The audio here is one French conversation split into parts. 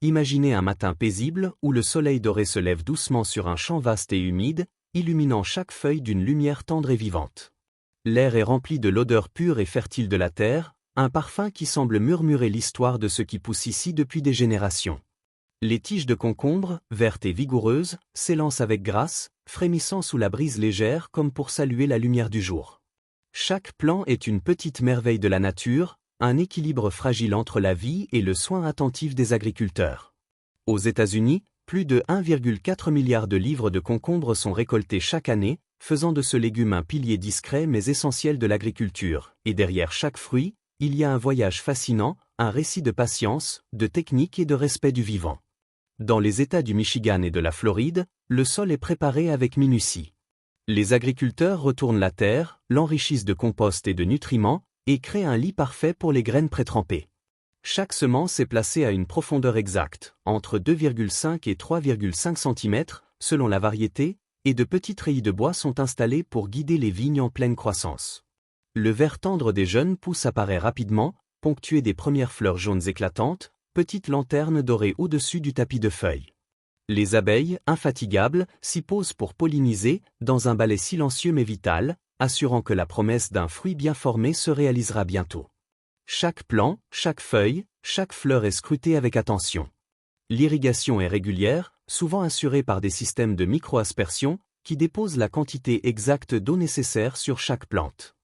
Imaginez un matin paisible où le soleil doré se lève doucement sur un champ vaste et humide, illuminant chaque feuille d'une lumière tendre et vivante. L'air est rempli de l'odeur pure et fertile de la terre, un parfum qui semble murmurer l'histoire de ce qui pousse ici depuis des générations. Les tiges de concombre, vertes et vigoureuses, s'élancent avec grâce, frémissant sous la brise légère comme pour saluer la lumière du jour. Chaque plant est une petite merveille de la nature, un équilibre fragile entre la vie et le soin attentif des agriculteurs. Aux États-Unis, plus de 1,4 milliard de livres de concombre sont récoltés chaque année, faisant de ce légume un pilier discret mais essentiel de l'agriculture, et derrière chaque fruit, il y a un voyage fascinant, un récit de patience, de technique et de respect du vivant. Dans les États du Michigan et de la Floride, le sol est préparé avec minutie. Les agriculteurs retournent la terre, l'enrichissent de compost et de nutriments, et créent un lit parfait pour les graines pré-trempées. Chaque semence est placée à une profondeur exacte, entre 2,5 et 3,5 cm, selon la variété, et de petites treillis de bois sont installées pour guider les vignes en pleine croissance. Le vert tendre des jeunes pousses apparaît rapidement, ponctué des premières fleurs jaunes éclatantes, petites lanternes dorées au-dessus du tapis de feuilles. Les abeilles, infatigables, s'y posent pour polliniser, dans un balai silencieux mais vital, assurant que la promesse d'un fruit bien formé se réalisera bientôt. Chaque plant, chaque feuille, chaque fleur est scrutée avec attention. L'irrigation est régulière, souvent assurée par des systèmes de micro-aspersion, qui déposent la quantité exacte d'eau nécessaire sur chaque plante.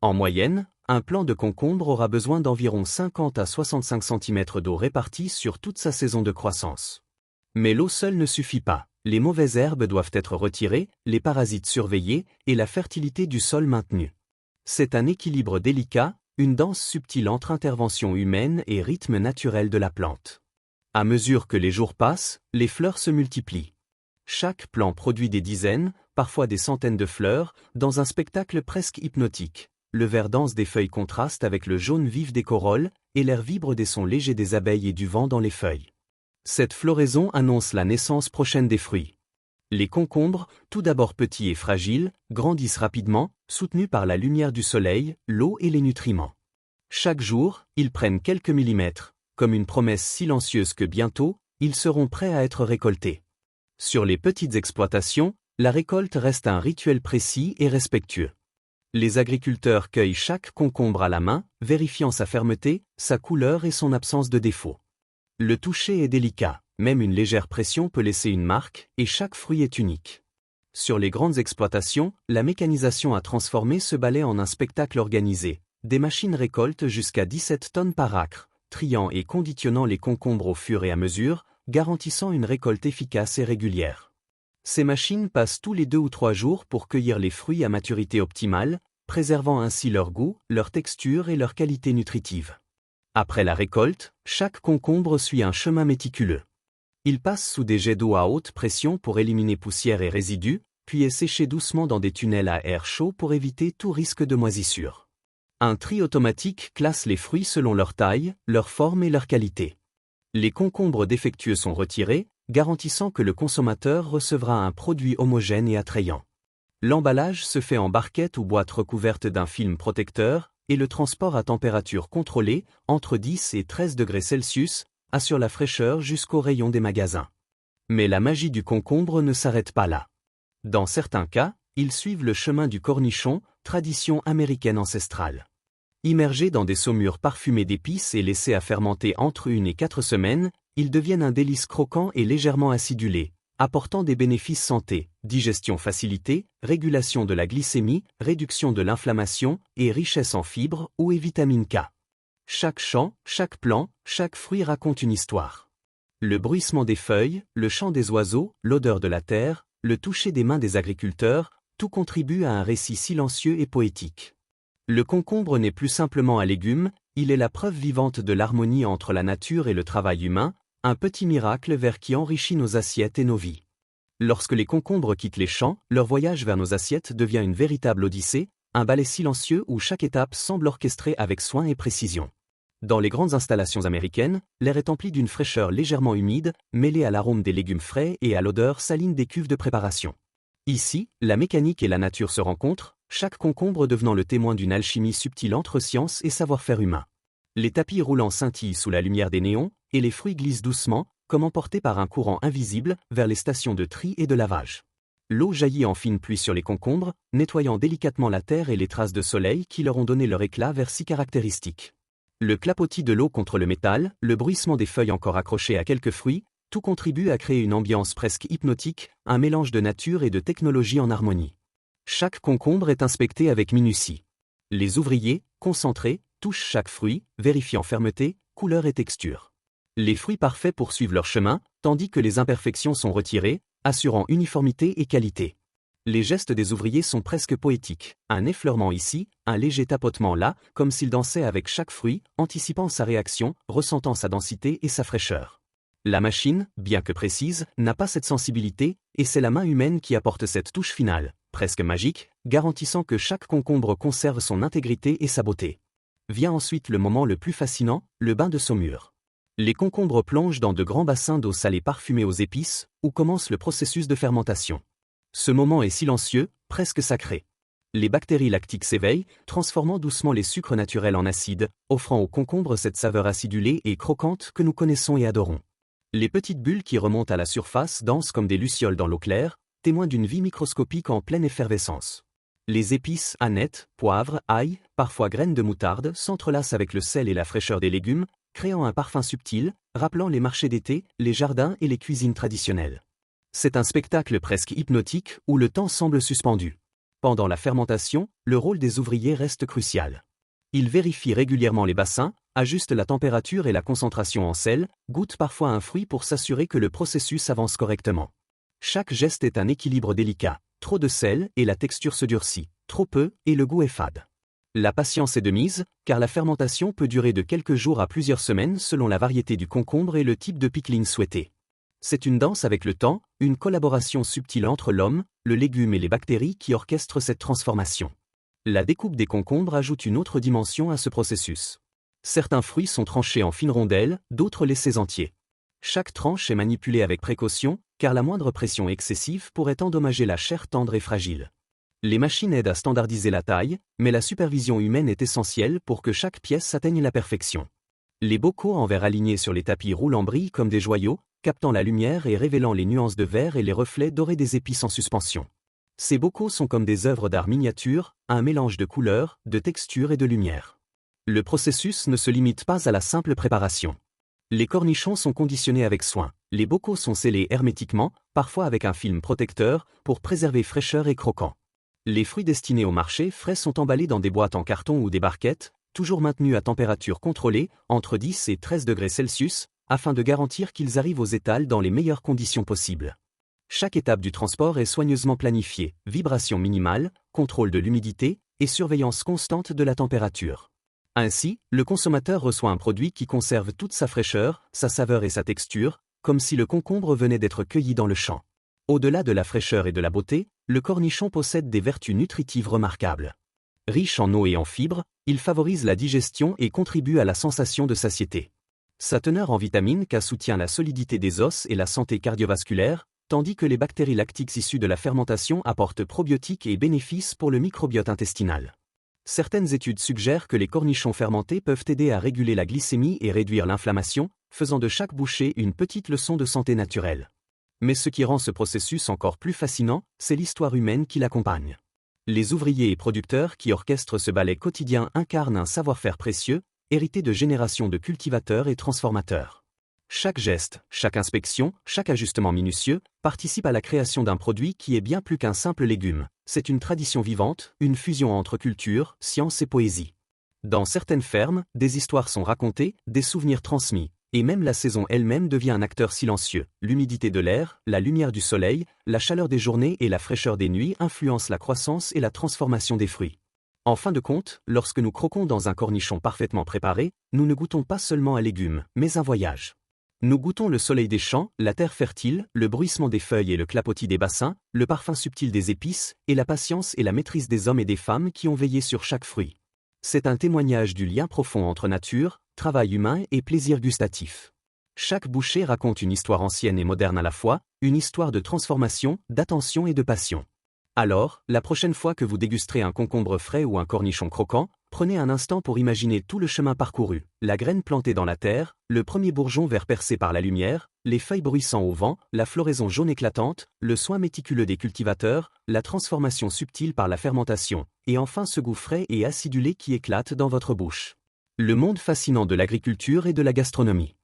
En moyenne, un plant de concombre aura besoin d'environ 50 à 65 cm d'eau répartie sur toute sa saison de croissance. Mais l'eau seule ne suffit pas, les mauvaises herbes doivent être retirées, les parasites surveillés et la fertilité du sol maintenue. C'est un équilibre délicat, une danse subtile entre intervention humaine et rythme naturel de la plante. À mesure que les jours passent, les fleurs se multiplient. Chaque plant produit des dizaines, parfois des centaines de fleurs, dans un spectacle presque hypnotique. Le vert dense des feuilles contraste avec le jaune vif des corolles, et l'air vibre des sons légers des abeilles et du vent dans les feuilles. Cette floraison annonce la naissance prochaine des fruits. Les concombres, tout d'abord petits et fragiles, grandissent rapidement, soutenus par la lumière du soleil, l'eau et les nutriments. Chaque jour, ils prennent quelques millimètres, comme une promesse silencieuse que bientôt, ils seront prêts à être récoltés. Sur les petites exploitations, la récolte reste un rituel précis et respectueux. Les agriculteurs cueillent chaque concombre à la main, vérifiant sa fermeté, sa couleur et son absence de défaut. Le toucher est délicat, même une légère pression peut laisser une marque, et chaque fruit est unique. Sur les grandes exploitations, la mécanisation a transformé ce balai en un spectacle organisé. Des machines récoltent jusqu'à 17 tonnes par acre, triant et conditionnant les concombres au fur et à mesure, garantissant une récolte efficace et régulière. Ces machines passent tous les 2 ou 3 jours pour cueillir les fruits à maturité optimale, préservant ainsi leur goût, leur texture et leur qualité nutritive. Après la récolte, chaque concombre suit un chemin méticuleux. Il passe sous des jets d'eau à haute pression pour éliminer poussière et résidus, puis est séché doucement dans des tunnels à air chaud pour éviter tout risque de moisissure. Un tri automatique classe les fruits selon leur taille, leur forme et leur qualité. Les concombres défectueux sont retirés, garantissant que le consommateur recevra un produit homogène et attrayant. L'emballage se fait en barquette ou boîte recouverte d'un film protecteur, et le transport à température contrôlée, entre 10 et 13 degrés Celsius, assure la fraîcheur jusqu'au rayon des magasins. Mais la magie du concombre ne s'arrête pas là. Dans certains cas, ils suivent le chemin du cornichon, tradition américaine ancestrale. Immergés dans des saumures parfumées d'épices et laissés à fermenter entre 1 et 4 semaines, ils deviennent un délice croquant et légèrement acidulé, apportant des bénéfices santé, digestion facilitée, régulation de la glycémie, réduction de l'inflammation et richesse en fibres ou et vitamine K. Chaque champ, chaque plant, chaque fruit raconte une histoire. Le bruissement des feuilles, le chant des oiseaux, l'odeur de la terre, le toucher des mains des agriculteurs, tout contribue à un récit silencieux et poétique. Le concombre n'est plus simplement un légume, il est la preuve vivante de l'harmonie entre la nature et le travail humain, un petit miracle vers qui enrichit nos assiettes et nos vies. Lorsque les concombres quittent les champs, leur voyage vers nos assiettes devient une véritable odyssée, un ballet silencieux où chaque étape semble orchestrée avec soin et précision. Dans les grandes installations américaines, l'air est empli d'une fraîcheur légèrement humide, mêlée à l'arôme des légumes frais et à l'odeur saline des cuves de préparation. Ici, la mécanique et la nature se rencontrent, chaque concombre devenant le témoin d'une alchimie subtile entre science et savoir-faire humain. Les tapis roulants scintillent sous la lumière des néons, et les fruits glissent doucement, comme emportés par un courant invisible vers les stations de tri et de lavage. L'eau jaillit en fine pluie sur les concombres, nettoyant délicatement la terre et les traces de soleil qui leur ont donné leur éclat vert si caractéristique. Le clapotis de l'eau contre le métal, le bruissement des feuilles encore accrochées à quelques fruits, tout contribue à créer une ambiance presque hypnotique, un mélange de nature et de technologie en harmonie. Chaque concombre est inspecté avec minutie. Les ouvriers, concentrés, touchent chaque fruit, vérifiant fermeté, couleur et texture. Les fruits parfaits poursuivent leur chemin, tandis que les imperfections sont retirées, assurant uniformité et qualité. Les gestes des ouvriers sont presque poétiques, un effleurement ici, un léger tapotement là, comme s'ils dansaient avec chaque fruit, anticipant sa réaction, ressentant sa densité et sa fraîcheur. La machine, bien que précise, n'a pas cette sensibilité, et c'est la main humaine qui apporte cette touche finale, presque magique, garantissant que chaque concombre conserve son intégrité et sa beauté. Vient ensuite le moment le plus fascinant, le bain de saumure. Les concombres plongent dans de grands bassins d'eau salée parfumée aux épices, où commence le processus de fermentation. Ce moment est silencieux, presque sacré. Les bactéries lactiques s'éveillent, transformant doucement les sucres naturels en acide, offrant aux concombres cette saveur acidulée et croquante que nous connaissons et adorons. Les petites bulles qui remontent à la surface dansent comme des lucioles dans l'eau claire, témoins d'une vie microscopique en pleine effervescence. Les épices, anettes, poivre, ail, parfois graines de moutarde, s'entrelacent avec le sel et la fraîcheur des légumes, créant un parfum subtil, rappelant les marchés d'été, les jardins et les cuisines traditionnelles. C'est un spectacle presque hypnotique où le temps semble suspendu. Pendant la fermentation, le rôle des ouvriers reste crucial. Ils vérifient régulièrement les bassins, ajustent la température et la concentration en sel, goûtent parfois un fruit pour s'assurer que le processus avance correctement. Chaque geste est un équilibre délicat. Trop de sel et la texture se durcit, trop peu et le goût est fade. La patience est de mise, car la fermentation peut durer de quelques jours à plusieurs semaines selon la variété du concombre et le type de pickling souhaité. C'est une danse avec le temps, une collaboration subtile entre l'homme, le légume et les bactéries qui orchestrent cette transformation. La découpe des concombres ajoute une autre dimension à ce processus. Certains fruits sont tranchés en fines rondelles, d'autres laissés entiers. Chaque tranche est manipulée avec précaution, car la moindre pression excessive pourrait endommager la chair tendre et fragile. Les machines aident à standardiser la taille, mais la supervision humaine est essentielle pour que chaque pièce atteigne la perfection. Les bocaux en verre alignés sur les tapis roulants brillent comme des joyaux, captant la lumière et révélant les nuances de vert et les reflets dorés des épices en suspension. Ces bocaux sont comme des œuvres d'art miniatures, un mélange de couleurs, de textures et de lumière. Le processus ne se limite pas à la simple préparation. Les cornichons sont conditionnés avec soin, les bocaux sont scellés hermétiquement, parfois avec un film protecteur, pour préserver fraîcheur et croquant. Les fruits destinés au marché frais sont emballés dans des boîtes en carton ou des barquettes, toujours maintenus à température contrôlée, entre 10 et 13 degrés Celsius, afin de garantir qu'ils arrivent aux étals dans les meilleures conditions possibles. Chaque étape du transport est soigneusement planifiée, vibration minimale, contrôle de l'humidité et surveillance constante de la température. Ainsi, le consommateur reçoit un produit qui conserve toute sa fraîcheur, sa saveur et sa texture, comme si le concombre venait d'être cueilli dans le champ. Au-delà de la fraîcheur et de la beauté, le cornichon possède des vertus nutritives remarquables. Riche en eau et en fibres, il favorise la digestion et contribue à la sensation de satiété. Sa teneur en vitamine K soutient la solidité des os et la santé cardiovasculaire, tandis que les bactéries lactiques issues de la fermentation apportent probiotiques et bénéfices pour le microbiote intestinal. Certaines études suggèrent que les cornichons fermentés peuvent aider à réguler la glycémie et réduire l'inflammation, faisant de chaque bouchée une petite leçon de santé naturelle. Mais ce qui rend ce processus encore plus fascinant, c'est l'histoire humaine qui l'accompagne. Les ouvriers et producteurs qui orchestrent ce ballet quotidien incarnent un savoir-faire précieux, hérité de générations de cultivateurs et transformateurs. Chaque geste, chaque inspection, chaque ajustement minutieux participe à la création d'un produit qui est bien plus qu'un simple légume. C'est une tradition vivante, une fusion entre culture, science et poésie. Dans certaines fermes, des histoires sont racontées, des souvenirs transmis, et même la saison elle-même devient un acteur silencieux. L'humidité de l'air, la lumière du soleil, la chaleur des journées et la fraîcheur des nuits influencent la croissance et la transformation des fruits. En fin de compte, lorsque nous croquons dans un cornichon parfaitement préparé, nous ne goûtons pas seulement un légume, mais un voyage. Nous goûtons le soleil des champs, la terre fertile, le bruissement des feuilles et le clapotis des bassins, le parfum subtil des épices, et la patience et la maîtrise des hommes et des femmes qui ont veillé sur chaque fruit. C'est un témoignage du lien profond entre nature, travail humain et plaisir gustatif. Chaque bouchée raconte une histoire ancienne et moderne à la fois, une histoire de transformation, d'attention et de passion. Alors, la prochaine fois que vous dégusterez un concombre frais ou un cornichon croquant, Prenez un instant pour imaginer tout le chemin parcouru, la graine plantée dans la terre, le premier bourgeon vert percé par la lumière, les feuilles bruissant au vent, la floraison jaune éclatante, le soin méticuleux des cultivateurs, la transformation subtile par la fermentation, et enfin ce goût frais et acidulé qui éclate dans votre bouche. Le monde fascinant de l'agriculture et de la gastronomie.